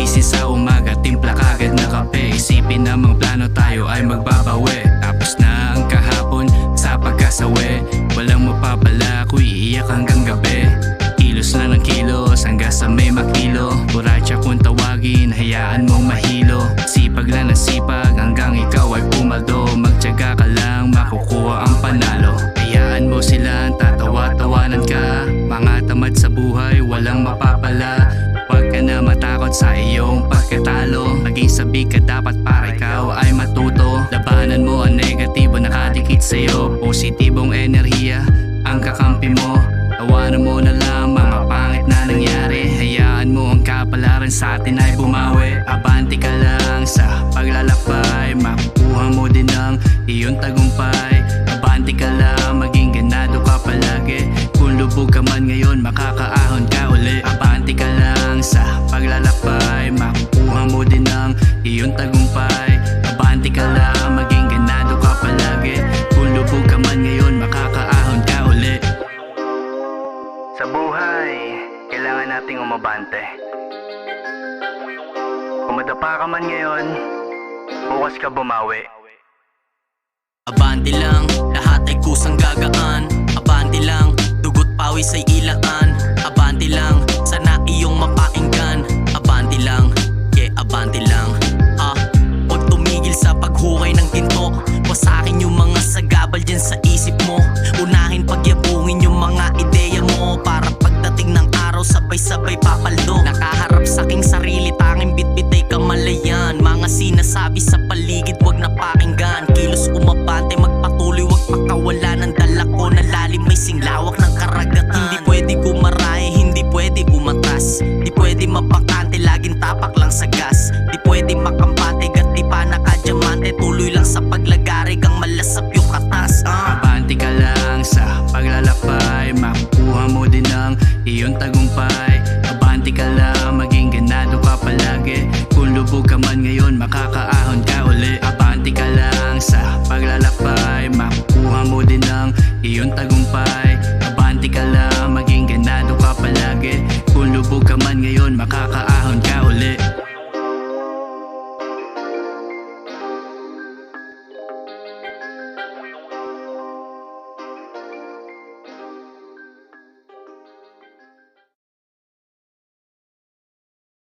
Gising sa umaga, timpla kagad na kape. Isipin na mga plano, tayo ay magbabawi. Tapos na ang kahapon sa pagkasawi. Walang mapapala, iiyak hanggang gabi. Kilos na ng kilos hanggang sa may makilo. Kuratsa kung tawagin, hayaan mong mahilo. Sipag lang na sipag hanggang ikaw ay pumaldo. Magtiyaga ka lang, makukuha ang panalo. Hayaan mo silang tatawa-tawanan ka. Mga tamad sa buhay, walang mapapala. Huwag ka na matakot sa iyong pagkatalo. Maging sabi ka dapat para ikaw ay matuto. Labanan mo ang negatibo nakadikit sa'yo. Positibong enerhiya ang kakampi mo. Tawanan mo na lang mga pangit na nangyari. Hayaan mo ang kapalaran sa atin ay bumawi. Abante ka lang sa paglalakbay. Makukuha mo din ang iyong tagumpay. Abante ka lang, maging ganado ka palagi. Kung lubog ka man ngayon, makakaahon ka uli. Abante ka lang sa paglalakbay. Makukuha mo din ang iyong tagumpay. Abante ka lang, maging ganado ka palagi. Kung lubog ka man ngayon, makakaahon ka uli. Sa buhay, kailangan nating umabante. Kung madapa ka man ngayon, bukas ka bumawi. Abante lang, lahat ay kusang gagaan. Abante lang, dugot pawis ay ilaan. Abante lang, sana iyong mapakinggan. Abante lang, yeah, abante lang. Huwag tumigil sa paghukay ng ginto. Wasakin yung mga sagabal dyan sa isip mo. Unahin pagyabungin yung mga ideya mo. Para pagdating ng araw, sabay-sabay papaldo. Nakaharap sa aking sarili, tanging bitbit ay kamalayan. Mga sinasabi sa paligid, wag na pakinggan. Kilos umabante, magpatuloy, wag pakawala ng dala ko na lalim, may singlawak ng karagatan. Hindi pwede gumarahe, hindi pwede umatas. Di pwede mapakante, laging tapak lang sa gas. Di pwede makampante, gat di pa nakadiamante. Tuloy lang sa paglagarig, ang malasap yung katas. Abante ka lang sa paglalakbay. Makukuha mo din ang iyong tagumpay. Abante ka lang, maging ganado ka palagi. Kung lubog ka man ngayon,